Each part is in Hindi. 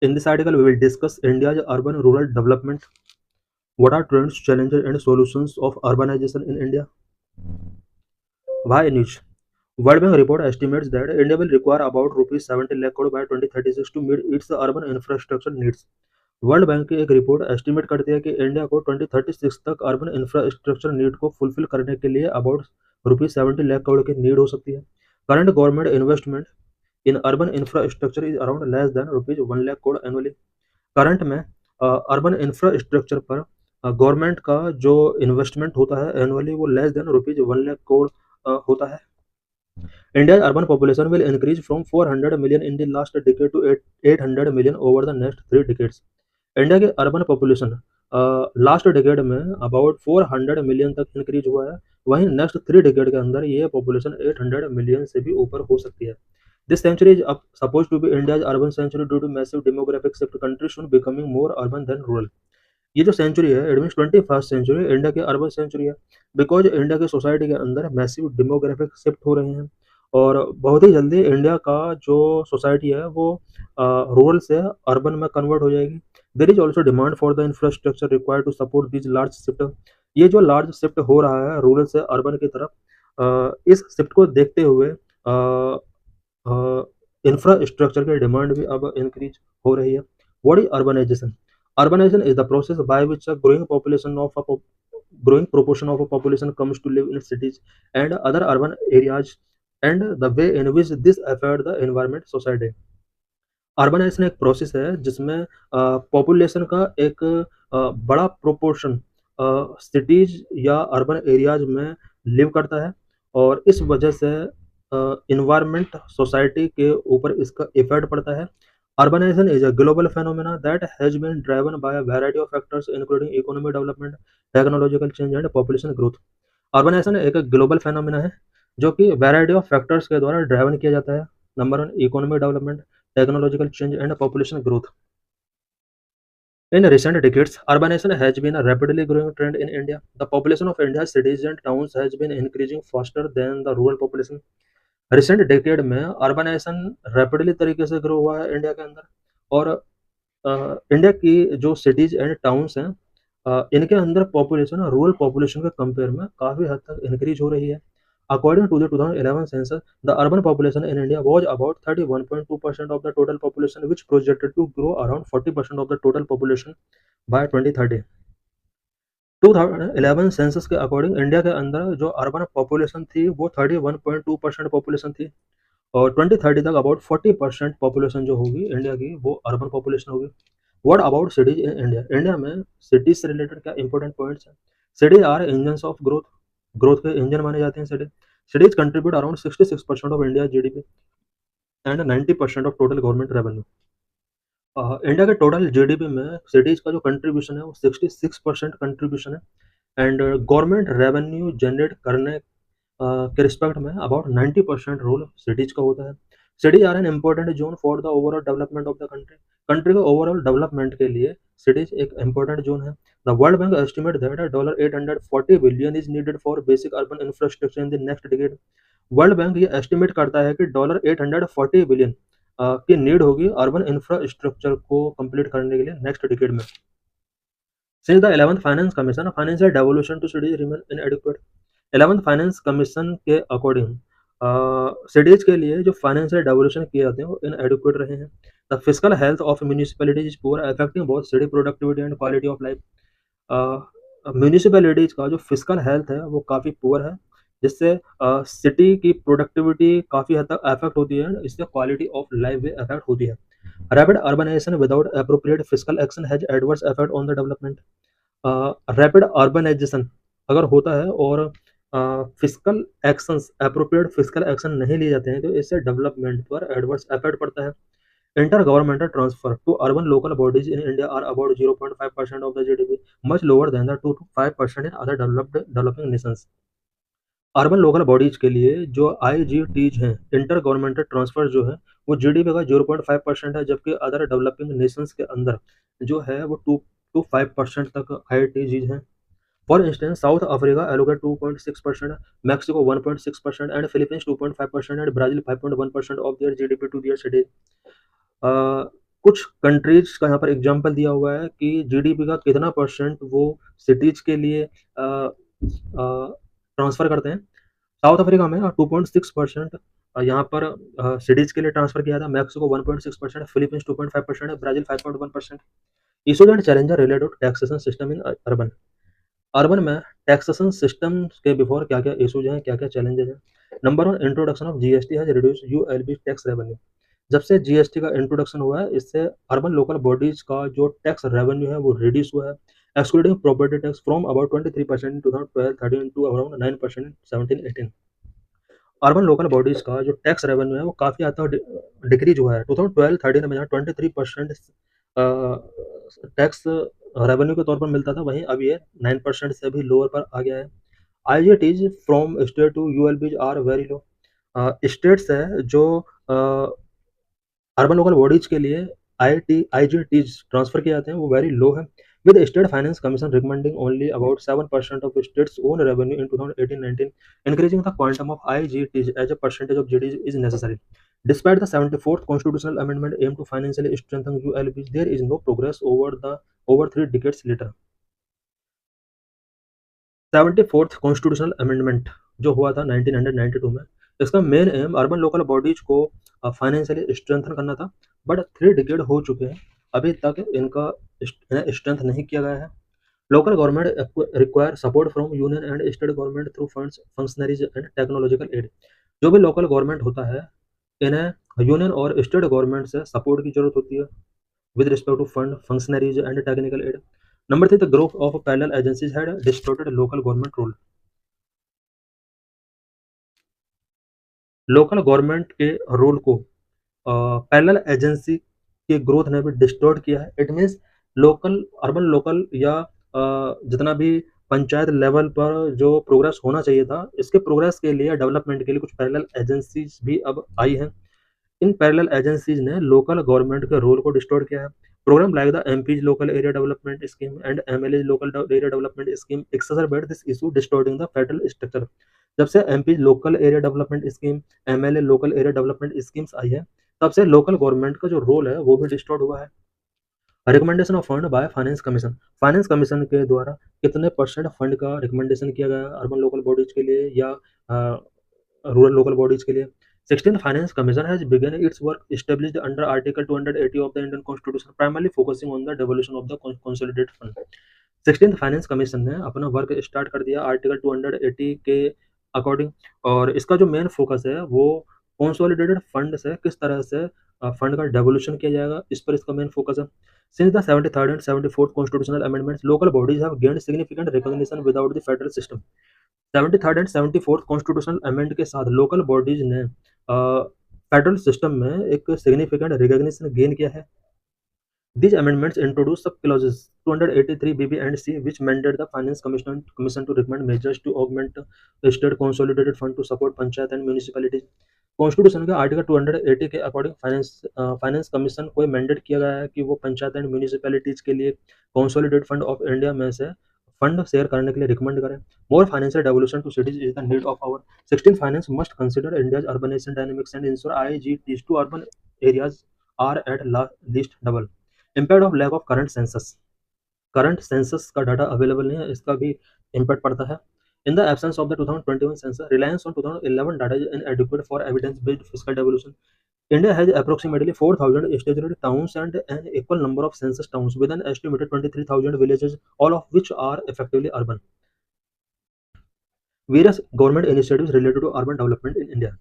In this article, we will discuss India's urban-rural development. What are trends, challenges, and solutions of urbanization in India? Why niche? World Bank report estimates that India will require about rupees 70 lakh crore by 2036 to meet its urban infrastructure needs. World bank की एक रिपोर्ट एस्टिमेट करती है कि इंडिया को 2036 तक अर्बन इंफ्रास्ट्रक्चर नीड को फुलफिल करने के लिए अबाउट रुपीज 70 लाख करोड़ की नीड हो सकती है. Current government investment in urban infrastructure is around less than rupees 1 lakh crore annually. Current में अर्बन इंफ्रास्ट्रक्चर पर गवर्नमेंट का जो इन्वेस्टमेंट होता है एनुअली वो less than rupees 1 lakh crore होता है. India's urban population will increase from 400 million in the last decade to 800 million over the next 3 decades. India के अर्बन पॉपुलेशन लास्ट डिकेड में अबाउट 400 मिलियन तक इंक्रीज हुआ है. वहीं नेक्स्ट 3 डिकेड के अंदर ये पॉपुलेशन 800 मिलियन से भी ऊपर हो सकती है. This century is suppose to be India's urban century due to massive demographic shift. Country should becoming more urban than rural. ये जो सेंचुरी है it means 21st century India की अर्बन सेंचुरी है बिकॉज इंडिया की सोसाइटी के अंदर मैसिव डेमोग्राफिक शिफ्ट हो रहे हैं और बहुत ही जल्दी इंडिया का जो सोसाइटी है वो रूरल से अर्बन में कन्वर्ट हो जाएगी. There is also demand for the infrastructure required to support this large shift. ये जो लार्ज शिफ्ट हो रहा है रूरल से अर्बन की तरफ, इस शिफ्ट को देखते हुए इंफ्रास्ट्रक्चर की डिमांड भी अब इंक्रीज हो रही है. What is urbanization? Urbanization is the process by which a growing proportion of a population comes to live in cities and other urban areas, and the way in which this affect the environment, society. Urbanization एक प्रोसेस है जिसमें पॉपुलेशन का एक बड़ा प्रोपोर्शन सिटीज या अर्बन एरियाज में लिव करता है और इस वजह से इन्वायरमेंट सोसाइटी के ऊपर इसका इफेक्ट पड़ता है. Urbanization is a global phenomenon that has been driven by a variety of factors including economic development, technological change and population growth. Urbanization एक ग्लोबल फेनोमेना है जो कि वैरायटी ऑफ फैक्टर्स के द्वारा ड्राइवन किया जाता है. Number 1 economic development, technological change and population growth. In recent decades, urbanization has been a rapidly growing trend in India. The population of India's cities and towns has been increasing faster than the rural population. Recent decade में अर्बनाइजेशन रैपिडली तरीके से ग्रो हुआ है इंडिया के अंदर और इंडिया की जो सिटीज एंड टाउन्स हैं इनके अंदर पॉपुलेशन रूरल पॉपुलेशन के कंपेयर में काफ़ी हद तक इंक्रीज हो रही है. According to the 2011 census, the urban population in India was about 31.2% of the total population which projected to grow around 40% of the total population by 2030. 2011 census के अकॉर्डिंग इंडिया के अंदर जो अर्बन पॉपुलेशन थी वो 31.2% पॉपुलेशन थी और 2030 तक अबाउट 40% पॉपुलेशन जो होगी इंडिया की वो अर्बन पॉपुलेशन होगी. What about cities in India? India में सिटीज से रिलेटेड क्या इंपॉर्टेंट पॉइंट्स हैं? Cities are engines of growth. Growth के इंजन माने जाते हैं cities. Cities contribute around 66% of India GDP and 90% of total government revenue. India के टोटल जीडीपी में सिटीज का जो कंट्रीब्यूशन है वो 66% कंट्रीब्यूशन है एंड गवर्नमेंट रेवेन्यू जनरेट करने के रिस्पेक्ट में अबाउट 90% रोल सिटीज का होता है. Cities are an important zone for the overall development of the country. Country के ओवरऑल डेवलपमेंट के लिए सिटीज एक इम्पोर्टेंट जोन है. The world bank estimate that $840 billion is needed for basic urban infrastructure in the next decade. World bank ये एस्टिमेट करता है कि $840 बिलियन की नीड होगी अर्बन इंफ्रास्ट्रक्चर को कंप्लीट करने के लिए नेक्स्ट डिकेड में. Since the 11th finance commission, financial devolution to cities remain inadequate. 11th finance commission के अकॉर्डिंग सिटीज के लिए जो फाइनेंशियल डेवोल्यूशन किए जाते हैं वो इनएडिक्वेट रहे हैं. The fiscal health of municipalities is poor affecting both city productivity and quality of life. Municipalities का जो फिस्कल हेल्थ है वो काफ़ी पुअर है जिससे सिटी की प्रोडक्टिविटी काफ़ी हद तक अफेक्ट होती है, इससे क्वालिटी ऑफ लाइफ भी अफेक्ट होती है. Rapid urbanization without appropriate fiscal action has adverse effect on the development. Rapid urbanization अगर होता है और fiscal actions appropriate fiscal action नहीं लिए जाते हैं तो इससे डेवलपमेंट पर एडवर्स इफेक्ट पड़ता है. Inter governmental transfer to urban local bodies in India are about 0.5% of the GDP, much lower than the 2 to 5% in other developing nations. Urban local bodies के लिए जो आईजीटीज हैं इंटर गवर्नमेंटल ट्रांसफर जो है वो जीडीपी का 0.5% है जबकि अदर डेवलपिंग नेशंस के अंदर जो है वो 2 to 5% तक आईटीजीज हैं. For instance South Africa allocate 2.6%, Mexico 1.6% and Philippines 2.5% and Brazil 5.1% of their GDP to their cities. कुछ कंट्रीज का यहाँ पर एग्जांपल दिया हुआ है कि जीडीपी का कितना परसेंट वो सिटीज के लिए ट्रांसफर करते हैं। साउथ अफ्रीका में 2.6% यहाँ पर सिटीज के लिए ट्रांसफर किया था, Mexico 1.6%, Philippines 2.5%, Brazil 5.1%। Issues and challenger related to taxation system in urban. Urban में टैक्सेशन सिस्टम के बिफोर क्या क्या इशूज हैं, क्या क्या चैलेंजेस हैं। Number one, introduction of GST has reduce ULB tax revenue. जब से जीएसटी का इंट्रोडक्शन हुआ है, इससे अर्बन लोकल बॉडीज का जो टैक्स रेवेन्यू है वो रिड्यूस हुआ है, excluding property tax from about 23% in 2012-13 to around 9% in 17-18। Urban local bodies का जो टैक्स रेवेन्यू है वो काफ़ी हद तक डिक्रीज हुआ है। 2012-13 में जहाँ 23% टैक्स रेवेन्यू के तौर पर मिलता था, वहीं अब ये 9% से भी लोअर पर आ गया है। IGTs from state to ULBs are very low. States है जो अर्बन लोकल बॉडीज के लिए आईजीटीज ट्रांसफर किए जाते हैं वो वेरी लो है, with the state finance commission recommending only about 7% of states own revenue in 2018-19, increasing the quantum of IGTs as a percentage of GDP is necessary. Despite the 74th constitutional amendment aimed to financially strengthen ULBs, there is no progress over 3 decades later. 74th constitutional amendment जो हुआ था 1992 में, इसका main M urban local bodies को फाइनेंशियली स्ट्रेंथन करना था, बट 3 डिकेड हो चुके हैं, अभी तक इनका स्ट्रेंथ नहीं किया गया है। Local government require support from union and state government through funds, functionaries and technological aid. जो भी लोकल गवर्नमेंट होता है, इन्हें यूनियन और स्टेट गवर्नमेंट से सपोर्ट की जरूरत होती है with respect to fund, functionaries and technical aid. Number three, the growth of parallel agencies had distorted local government role. Local government के रोल को पैरेलल एजेंसी के ग्रोथ ने भी डिस्टॉर्ट किया है। It means local urban local या जितना भी पंचायत लेवल पर जो प्रोग्रेस होना चाहिए था, इसके प्रोग्रेस के लिए डेवलपमेंट के लिए कुछ पैरेलल एजेंसीज भी अब आई हैं। इन पैरेलल एजेंसीज ने लोकल गवर्नमेंट के रोल को डिस्टॉर्ट किया है। Programme like the MPs local area development scheme and MLA local area development scheme exercise this issue distorting the federal structure. जब से MPs local area development scheme, MLA local area development schemes आई है, तब से लोकल गवर्नमेंट का जो रोल है वो भी डिस्टॉर्ट हुआ है। Recommendation of fund by finance commission, finance commission के द्वारा कितने परसेंट फंड का रिकमेंडेशन किया गया अर्बन लोकल बॉडीज के लिए या रूरल लोकल बॉडीज के लिए। 16th Finance Commission has begun its work established under Article 280 of the Indian Constitution, primarily focusing on the devolution of the consolidated fund. 16th Finance Commission ने अपना वर्क स्टार्ट कर दिया आर्टिकल 280 के अकॉर्डिंग, और इसका जो मेन फोकस है वो कंसोलिडेटेड फंड से किस तरह से फंड का डेवोल्यूशन किया जाएगा, इस पर इसका मेन फोकस है। Since the 73rd and 74th constitutional amendments, local bodies have gained significant recognition without the federal system. 73rd and 74th constitutional amend के साथ लोकल बॉडीज ने फेडरल सिस्टम में एक सिग्निफिकेंट रिकॉग्निशन गेन किया है। These amendments introduce sub clauses 283 BB and C, which mandate the Finance Commission to recommend measures to augment state consolidated fund to support panchayat and municipalities. Constitution के आर्टिकल 280 के अकॉर्डिंग फाइनेंस कमीशन को मैंडेट किया गया है कि वो पंचायत एंड म्यूनिसिपैलिटीज के लिए कंसोलिडेटेड फंड ऑफ इंडिया में से फंड शेयर करने के लिए रिकमेंड करें। More financial devolution to cities is the need of hour 16 finance must consider India's urbanisation dynamics and ensure IGTs to urban areas are at least double. Impact of lack of current census का डाटा अवेलेबल नहीं है, इसका भी इम्पैक्ट पड़ता है। In the absence of the 2021 census, reliance on 2011 data is inadequate for evidence based fiscal devolution. India has approximately 4,000 statutory towns and an equal number of census towns with an estimated 23,000 villages, all of which are effectively urban. Various government initiatives related to urban development in India.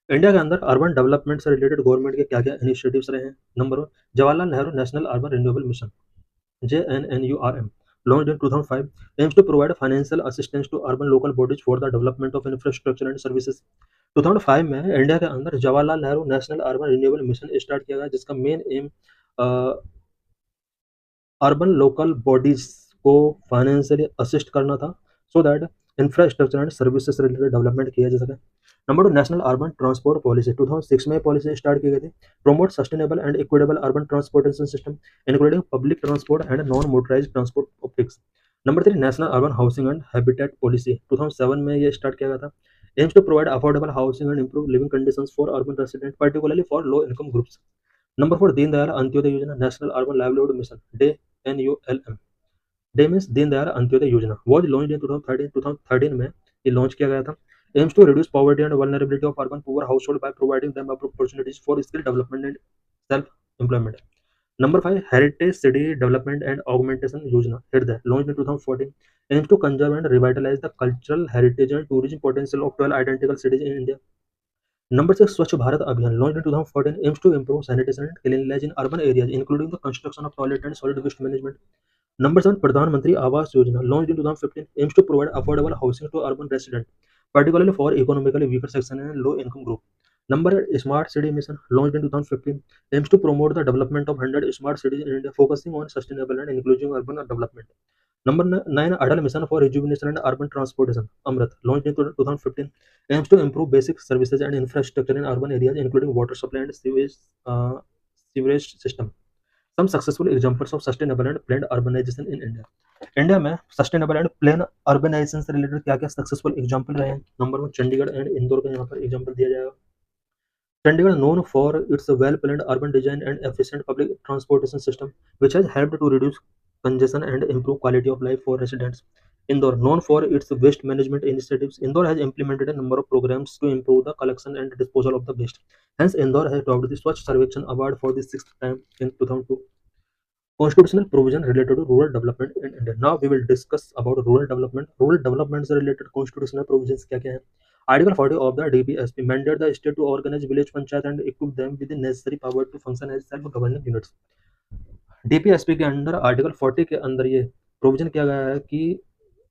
India के अंदर अर्बन डेवलपमेंट से रिलेटेड गवर्नमेंट के क्या क्या इनिशिएटिव्स रहे हैं। Number 1, Jawaharlal Nehru national urban renewable mission JNNURM, launched in 2005, aims to provide financial assistance to urban local bodies for the development of infrastructure and services. 2005 में इंडिया के अंदर Jawaharlal Nehru national urban renewable mission start किया गया, जिसका main M urban local bodies को फाइनेंशियली असिस्ट करना था, so that infrastructure and services से रिलेटेड डेवलपमेंट किया जा सके। Number 2, national urban transport policy 2006 में पॉलिसी स्टार्ट की गई थी, promote sustainable and equitable urban transportation system including public transport and non motorised transport optics. Number 3, national urban housing and habitat policy 2007 में ये स्टार्ट किया गया था, aims to provide affordable housing and improve living conditions for urban resident, particularly for low income groups. Number 4, Deendayal Antyodaya Yojana, national urban livelihood mission, DAY, NULM। DAY means Deendayal Antyodaya Yojana was launch in 2013 में ये लॉन्च किया गया था। Aims to reduce poverty and vulnerability of urban poor household by providing them opportunities for skill development and self employment. Number 5, heritage city development and augmentation Yojana, Hriday, launch in 2014, aims to conserve and revitalize the cultural heritage and tourism potential of 12 identical cities in India. Number 6, Swachh Bharat Abhiyan, launch in 2014, aims to improve sanitation and cleanliness in urban areas including the construction of toilet and solid waste management. Number 7, प्रधानमंत्री Awas Yojana, launched in 2015, aims to provide affordable housing to urban residents, particularly for economically weaker section and low income group. Number 8, smart city mission, launched in 2015, aims to promote the development of 100 smart cities in India, focusing on sustainable and inclusive urban development. Number 9, Adal Mission for Rejuvenation and Urban Transportation, Amrit, launched in 2015, aims to improve basic services and infrastructure in urban areas, including water supply and sewerage system. Some successful examples of sustainable and planned urbanization in India. India में सस्टेनेबल एंड प्लेन अर्बनाइजेशन से रिलेटेड क्या क्या सक्सेसफुल एग्जांपल रहे हैं। नंबर 1, चंडीगढ़ एंड इंदौर का यहाँ पर एग्जांपल दिया जाएगा। Chandigarh known for its well-planned urban design and efficient public transportation system, which has helped to reduce congestion and improve quality of life for residents. Indore, known for its waste management initiatives, Indore has implemented a number of programs to improve the collection and disposal of the waste. Hence, Indore has topped the Swachh Sarvekshan Award for the 6th time in 2002. Constitutional provision related to rural development in India. Now we will discuss about rural development. Rural development से related constitutional provisions क्या-क्या हैं? Article 40 of the DPSP mandate the state to organize village panchayat and equip them with the necessary power to function as self-governing units. DPSP के अंदर आर्टिकल 40 के अंदर ये प्रोविजन किया गया है कि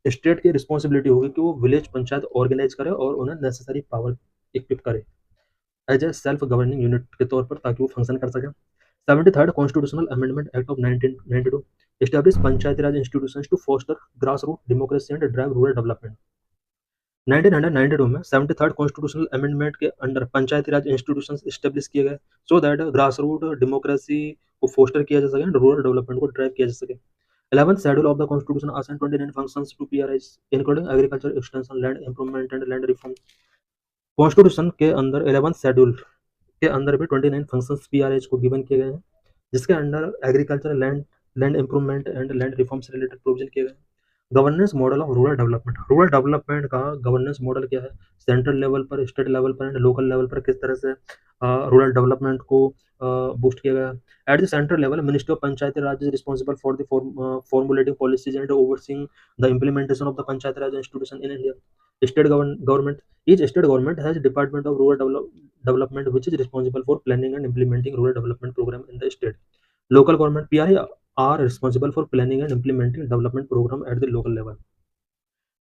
स्टेट की रिस्पॉन्सिबिलिटी होगी कि वो विलेज पंचायत ऑर्गेनाइज करे और उन्हें नेसेसरी पावर इक्विप करे as a self governing unit के तौर पर, ताकि वो फंक्शन कर सके। 73rd constitutional amendment act of 1992 establish Panchayati Raj institutions to foster grass root democracy and drive rural development. 1992 में 73rd कॉन्स्टिट्यूशनल अमेंडमेंट के under Panchayati Raj institutions establish किए गए so that grass root democracy को फोस्टर किया जा सके एंड रूरल डेवलपमेंट को ड्राइव किया जा सके। 11th schedule of the constitution assigns 29 functions to PRIs including agriculture extension, land improvement and land reform. Constitution के अंदर 11th शेड्यूल के अंदर भी 29 फंक्शंस PRIs को गिवन किए गए हैं, जिसके under agriculture, land improvement and land reform से रिलेटेड प्रोविजन किए गए। Governance model of rural development का गवर्नेंस मॉडल क्या है? सेंट्रल लेवल पर, स्टेट लेवल पर एंड लोकल लेवल पर किस तरह से रूरल डेवलपमेंट को बूस्ट किया गया। At the central level, ministry of Panchayati Raj is responsible for the formulating policies and overseeing the implementation of the panchayati raj institution in India. State government, each state government has a department of rural development which is responsible for planning and implementing rural development program in the state. Local government, PRI, are responsible for planning and implementing development program at the local level.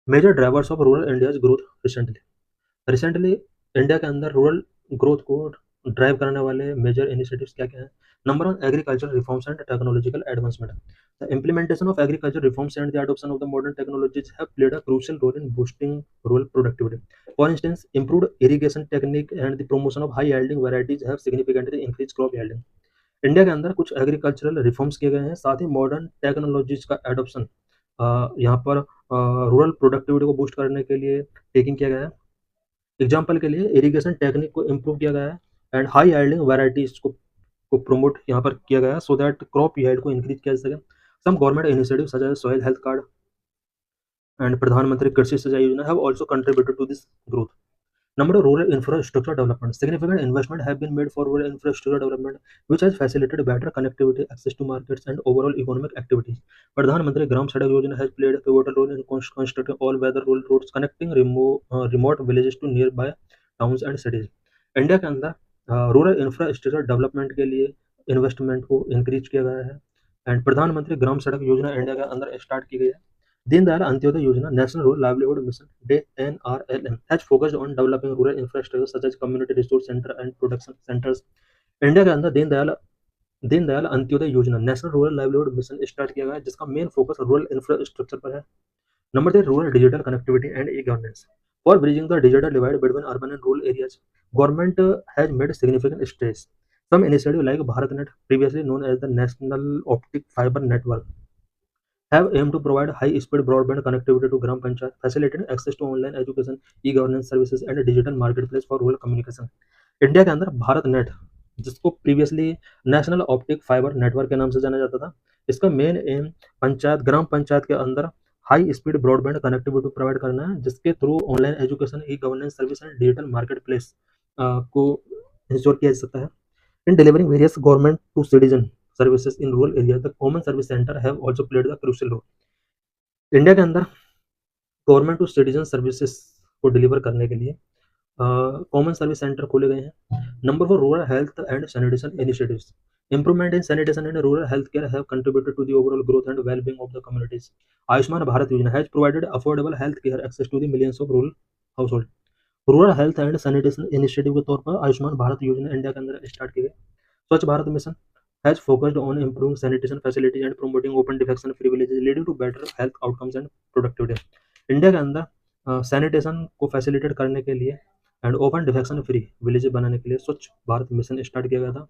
Major drivers of rural India's growth recently India के अंदर रूरल ग्रोथ को ड्राइव करने वाले मेजर इनिशिएटिव्स क्या क्या हैं? Number 1, agriculture reforms and technological advancement. The implementation of agriculture reforms and the adoption of the modern technologies have played a crucial role in boosting rural productivity. For instance, improved irrigation technique and the promotion of high yielding varieties have significantly increased crop yielding. India के अंदर कुछ एग्रीकल्चरल रिफॉर्म्स किए गए हैं, साथ ही मॉडर्न टेक्नोलॉजीज का एडॉप्शन यहाँ पर रूरल प्रोडक्टिविटी को बूस्ट करने के लिए टेकिंग किया गया है। एग्जाम्पल के लिए इरिगेशन टेक्निक को इम्प्रूव किया गया है एंड हाई यील्डिंग वैरायटीज को प्रमोट यहाँ पर किया गया है सो दैट क्रॉप यील्ड को इंक्रीज किया जा सके। Some government initiative such as soil health card and Pradhanmantri Krishi Sinchai Yojana have also contributed to this growth. Number 2, rural infrastructure development. Significant investment have been made for rural infrastructure development, which has facilitated better connectivity, access to markets, and overall economic activities. Pradhan Mantri Gram Sadak Yojana has played a pivotal role in constructing all-weather rural roads connecting remote villages to nearby towns and cities. India के अंदर रूरल इंफ्रास्ट्रक्चर डेवलपमेंट के लिए इन्वेस्टमेंट को इंक्रीज किया गया है एंड प्रधानमंत्री ग्राम सड़क योजना इंडिया के अंदर स्टार्ट की गई है. दीनदयाल अंत्योदय योजना, National Rural Livelihood Mission, NRLM, has focused on developing rural infrastructure such as community resource center and production centers. India के अंदर दीनदयाल अंत्योदय योजना, National Rural Livelihood Mission start किया गया है, जिसका मेन फोकस रूरल इंफ्रास्ट्रक्चर पर है. Number 3, rural digital connectivity and e-governance. For bridging the digital divide between urban and rural areas, government has made significant strides. Some initiatives like BharatNet, previously known as the National Optic Fiber Network, have aimed to provide high-speed broadband connectivity to Gram Panchayat, facilitating access to online education, e-governance services, and a digital marketplace for rural communication. India के अंदर जिसको previously national optic fibre network के नाम से जाना जाता था। इसका मेन एम पंचायत ग्राम पंचायत के अंदर high speed broadband connectivity provide करना है, जिसके through online education, e governance service and digital marketplace को इंश्योर किया जा सकता है। In delivering various government to citizen services in rural area, the common service centre have also played the crucial role. India के अंदर गवर्नमेंट टू सिटीजन सर्विसेज को डिलीवर करने के लिए कॉमन सर्विस सेंटर खोले गए हैं। Number for rural health and sanitation initiatives, improvement in sanitation and rural healthcare have contributed to the overall growth and well-being of the communities. Ayushman Bharat Yojana has provided affordable healthcare access to the millions of rural households. Rural health and sanitation initiative के तौर पर आयुष्मान भारत योजना इंडिया के अंदर स्टार्ट की गई। Swachh Bharat mission has focused on improving sanitation facilities and promoting open defection free villages leading to better health outcomes and productivity. India के अंदर सैनिटेशन को फैसिलिटेट करने के लिए and open defection free village बनाने के लिए स्वच्छ भारत मिशन स्टार्ट किया गया था।